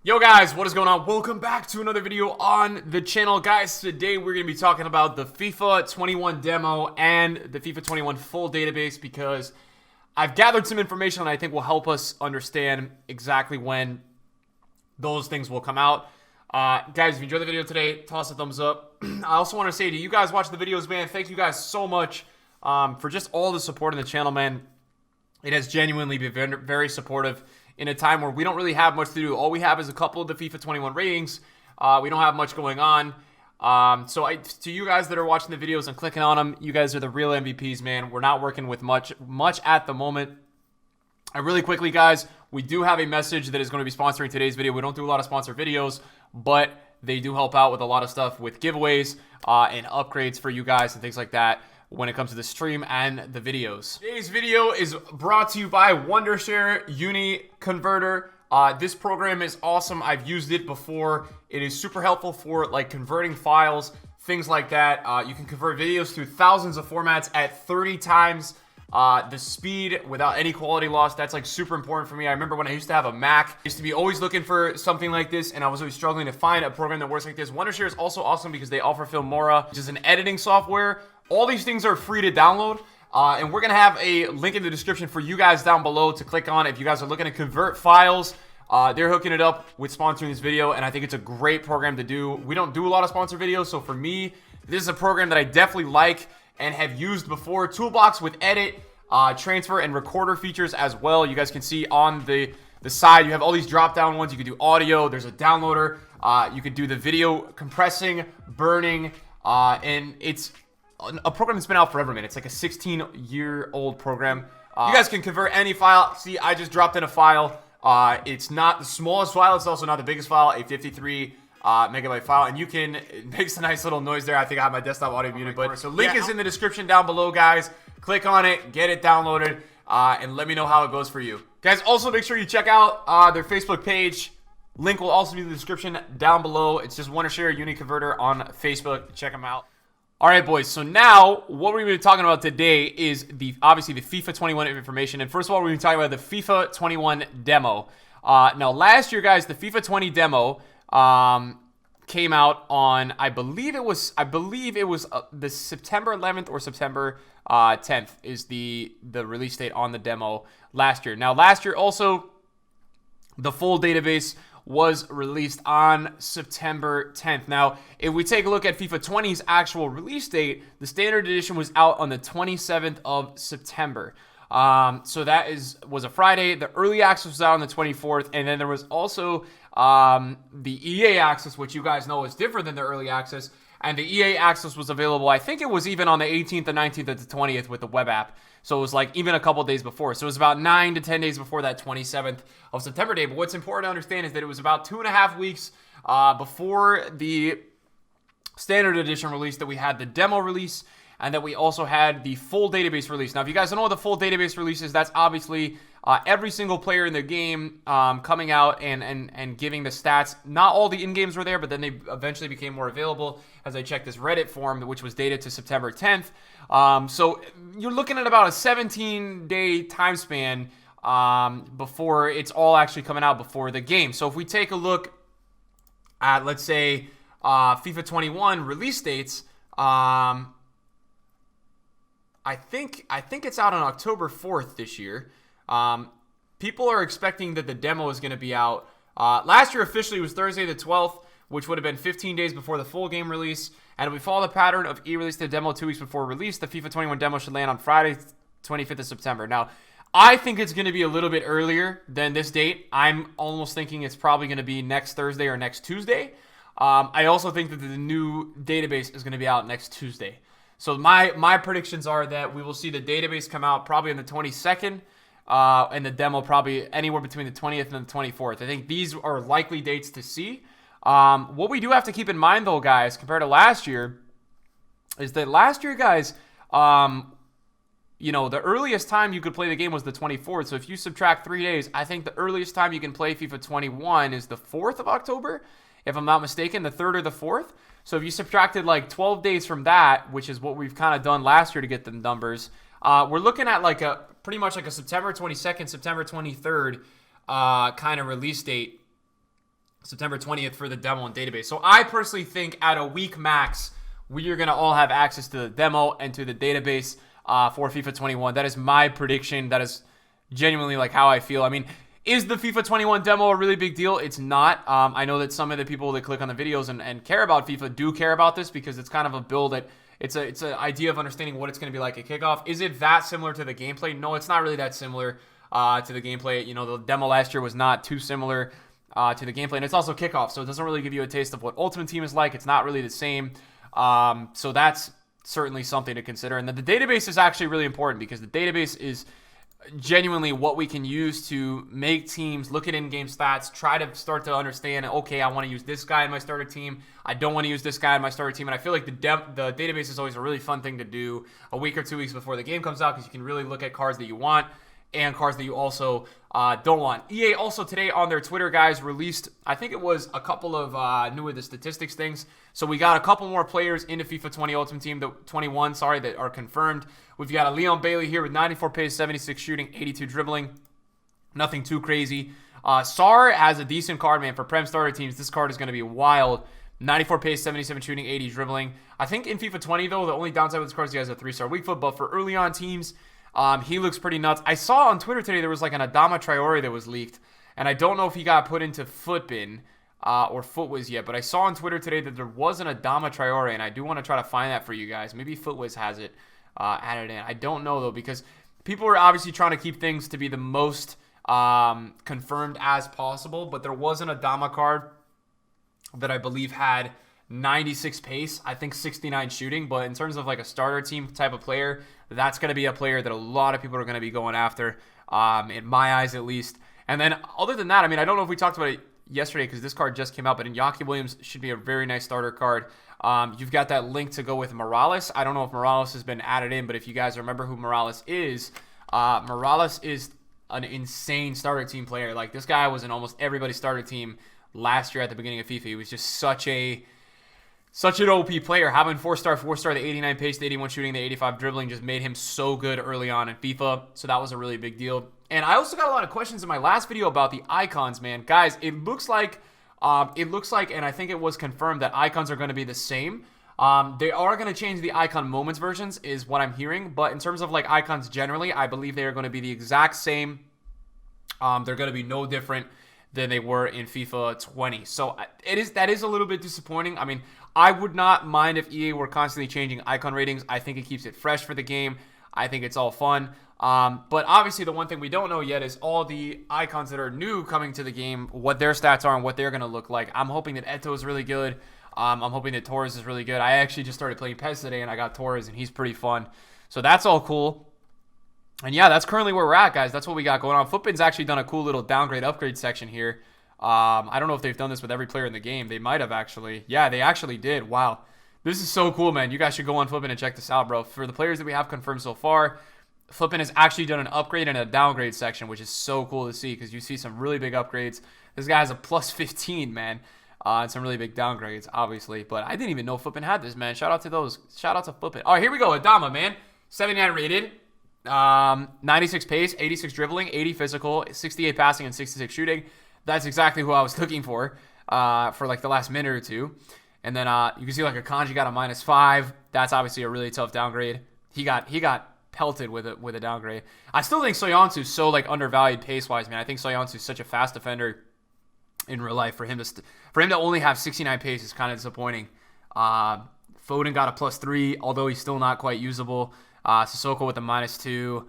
Yo guys, what is going on? Welcome back to another video on the channel. Guys, today we're going to be talking about the FIFA 21 demo and the FIFA 21 full database because I've gathered some information that I think will help us understand exactly when those things will come out. Guys, if you enjoyed the video today, toss a thumbs up. I also want to say to you guys watching the videos, man, thank you guys so much for just all the support in the channel, man. It has genuinely been very, very supportive in a time where we don't really have much to do. All we have is a couple of the FIFA 21 ratings. We don't have much going on. To you guys that are watching the videos and clicking on them, you guys are the real MVPs, man. We're not working with much at the moment. Really quickly, guys, we do have a message that is going to be sponsoring today's video. We don't do a lot of sponsor videos, but they do help out with a lot of stuff with giveaways and upgrades for you guys and things like that when it comes to the stream and the videos. Today's video is brought to you by Wondershare Uni Converter. This program is awesome. I've used it before. It is super helpful for like converting files, things like that. You can convert videos through thousands of formats at 30 times the speed without any quality loss. That's like super important for me. I remember when I used to have a Mac, I used to be always looking for something like this, and I was always struggling to find a program that works like this. Wondershare is also awesome because they offer Filmora, which is an editing software. All these things are free to download, and we're going to have a link in the description for you guys down below to click on if you guys are looking to convert files. They're hooking it up with sponsoring this video, and I think it's a great program to do. We don't do a lot of sponsor videos, so for me, this is a program that I definitely like and have used before. Toolbox with edit, transfer, and recorder features as well. You guys can see on the side, you have all these drop-down ones. You can do audio. There's a downloader. You can do the video compressing, burning, and it's a program that's been out forever, man. It's like a 16-year-old program. You guys can convert any file. See, I just dropped in a file. It's not the smallest file. It's also not the biggest file, a 53 megabyte file. And you can, it makes a nice little noise there. I think I have my desktop audio muted. But so link is in the description down below, guys. Click on it, get it downloaded, and let me know how it goes for you. Guys, also make sure you check out their Facebook page. Link will also be in the description down below. It's just Wondershare Uni Converter on Facebook. Check them out. All right, boys, so now what we're going to be talking about today is obviously the FIFA 21 information. And first of all, we're going to be talking about the FIFA 21 demo. Now, last year, guys, the FIFA 20 demo came out on, I believe it was the September 11th or September 10th is the release date on the demo last year. Now, last year also, the full database was released on September 10th. Now, if we take a look at FIFA 20's actual release date, the standard edition was out on the 27th of September. So that was a Friday. The early access was out on the 24th, and then there was also the EA access, which you guys know is different than the early access. And the EA access was available, I think it was even on the 18th, the 19th, and the 20th with the web app. So it was like even a couple days before. So it was about 9 to 10 days before that 27th of September day. But what's important to understand is that it was about 2.5 weeks before the standard edition release that we had the demo release, and that we also had the full database release. Now, if you guys don't know what the full database release is, that's obviously every single player in the game coming out and giving the stats. Not all the in-games were there, but then they eventually became more available as I checked this Reddit form, which was dated to September 10th. So you're looking at about a 17-day time span before it's all actually coming out before the game. So if we take a look at, let's say, FIFA 21 release dates, I think it's out on October 4th this year. People are expecting that the demo is going to be out. Last year officially was Thursday the 12th, which would have been 15 days before the full game release. And if we follow the pattern of E-release the demo 2 weeks before release, the FIFA 21 demo should land on Friday, 25th of September. Now, I think it's going to be a little bit earlier than this date. I'm almost thinking it's probably going to be next Thursday or next Tuesday. I also think that the new database is going to be out next Tuesday. So my predictions are that we will see the database come out probably on the 22nd, and the demo probably anywhere between the 20th and the 24th. I think these are likely dates to see. What we do have to keep in mind, though, guys, compared to last year, is that last year, guys, the earliest time you could play the game was the 24th. So if you subtract 3 days, I think the earliest time you can play FIFA 21 is the 4th of October, if I'm not mistaken, the 3rd or the 4th. So if you subtracted like 12 days from that, which is what we've kind of done last year to get the numbers, we're looking at like pretty much like a September 22nd, September 23rd kind of release date September 20th for the demo and database. So I personally think at a week max, we are going to all have access to the demo and to the database for FIFA 21. That is my prediction. That is genuinely like how I feel. I mean, is the FIFA 21 demo a really big deal? It's not. I know that some of the people that click on the videos and care about FIFA do care about this because it's kind of a build that it's an idea of understanding what it's going to be like at kickoff. Is it that similar to the gameplay? No, it's not really that similar to the gameplay. You know, the demo last year was not too similar to the gameplay, and it's also kickoff, so it doesn't really give you a taste of what Ultimate Team is like. It's not really the same. So that's certainly something to consider. And then the database is actually really important because the database is genuinely what we can use to make teams look at in-game stats, try to start to understand, okay, I want to use this guy in my starter team. I don't want to use this guy in my starter team. And I feel like the database is always a really fun thing to do a week or 2 weeks before the game comes out because you can really look at cards that you want and cards that you also don't want. EA also today on their Twitter, guys, released, I think it was a couple of new of the statistics things. So we got a couple more players into FIFA 20 Ultimate Team, 21, that are confirmed. We've got a Leon Bailey here with 94 pace, 76 shooting, 82 dribbling. Nothing too crazy. Sar has a decent card, man. For Prem starter teams, this card is going to be wild. 94 pace, 77 shooting, 80 dribbling. I think in FIFA 20, though, the only downside with this card is he has a 3-star weak foot. But for early on teams, he looks pretty nuts. I saw on Twitter today there was like an Adama Traore that was leaked. And I don't know if he got put into Footbin or Footwiz yet. But I saw on Twitter today that there was an Adama Traore. And I do want to try to find that for you guys. Maybe Footwiz has it added in. I don't know, though, because people are obviously trying to keep things to be the most confirmed as possible. But there was an Adama card that I believe had 96 pace, I think 69 shooting, but in terms of like a starter team type of player, that's going to be a player that a lot of people are going to be going after, in my eyes at least. And then other than that, I mean, I don't know if we talked about it yesterday because this card just came out, but Iñaki Williams should be a very nice starter card. You've got that link to go with Morales. I don't know if Morales has been added in, but if you guys remember who Morales is an insane starter team player. Like, this guy was in almost everybody's starter team last year at the beginning of FIFA. He was just such an OP player. Having 4-star, the 89 pace, the 81 shooting, the 85 dribbling just made him so good early on in FIFA. So that was a really big deal. And I also got a lot of questions in my last video about the icons, man. Guys, it looks like, and I think it was confirmed that icons are going to be the same. They are going to change the icon moments versions is what I'm hearing. But in terms of like icons generally, I believe they are going to be the exact same. They're going to be no different than they were in FIFA 20. So that is a little bit disappointing. I mean, I would not mind if EA were constantly changing icon ratings. I think it keeps it fresh for the game. I think it's all fun. But obviously the one thing we don't know yet is all the icons that are new coming to the game, what their stats are and what they're going to look like. I'm hoping that Eto'o is really good. I'm hoping that Torres is really good. I actually just started playing PES today and I got Torres and he's pretty fun. So that's all cool. And yeah, that's currently where we're at, guys. That's what we got going on. Footbin's actually done a cool little downgrade upgrade section here. I don't know if they've done this with every player in the game. They might have actually. Yeah, they actually did. Wow. This is so cool, man. You guys should go on Footbin and check this out, bro. For the players that we have confirmed so far, Footbin has actually done an upgrade and a downgrade section, which is so cool to see because you see some really big upgrades. This guy has a plus 15, man. And some really big downgrades, obviously. But I didn't even know Footbin had this, man. Shout out to those. Shout out to Footbin. All right, here we go. Adama, man. 79 rated. 96 pace, 86 dribbling, 80 physical, 68 passing, and 66 shooting. That's exactly who I was looking for like the last minute or two. And then you can see like a Kanji got a -5. That's obviously a really tough downgrade. He got pelted with a downgrade. I still think Soyuncu's so like undervalued pace wise, man. I think Soyuncu's such a fast defender in real life. For him to only have 69 pace is kind of disappointing. Foden got a +3, although he's still not quite usable. Sissoko with a -2.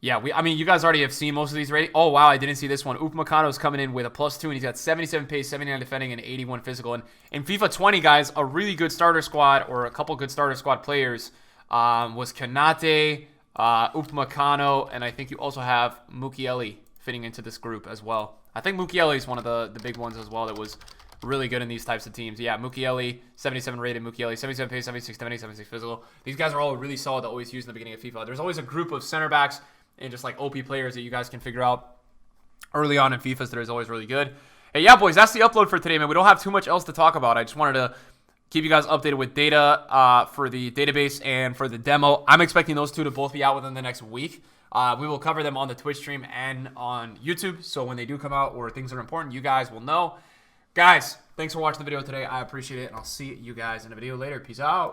Yeah, I mean, you guys already have seen most of these ratings. Oh, wow, I didn't see this one. Upamecano's coming in with a +2, and he's got 77 pace, 79 defending, and 81 physical. And in FIFA 20, guys, a really good starter squad, or a couple good starter squad players, was Kanate, Upamecano, and I think you also have Mukiele fitting into this group as well. I think Mukiele is one of the big ones as well that was really good in these types of teams. Yeah, Mukiele, 77 rated, Mukiele, 77 pace, 76 defending, 76 physical. These guys are all really solid to always use in the beginning of FIFA. There's always a group of center backs and just like OP players that you guys can figure out early on in FIFAs that is always really good. Hey, yeah, boys, that's the upload for today, man. We don't have too much else to talk about. I just wanted to keep you guys updated with data for the database and for the demo. I'm expecting those two to both be out within the next week. We will cover them on the Twitch stream and on YouTube. So when they do come out or things are important, you guys will know. Guys, thanks for watching the video today. I appreciate it, and I'll see you guys in a video later. Peace out.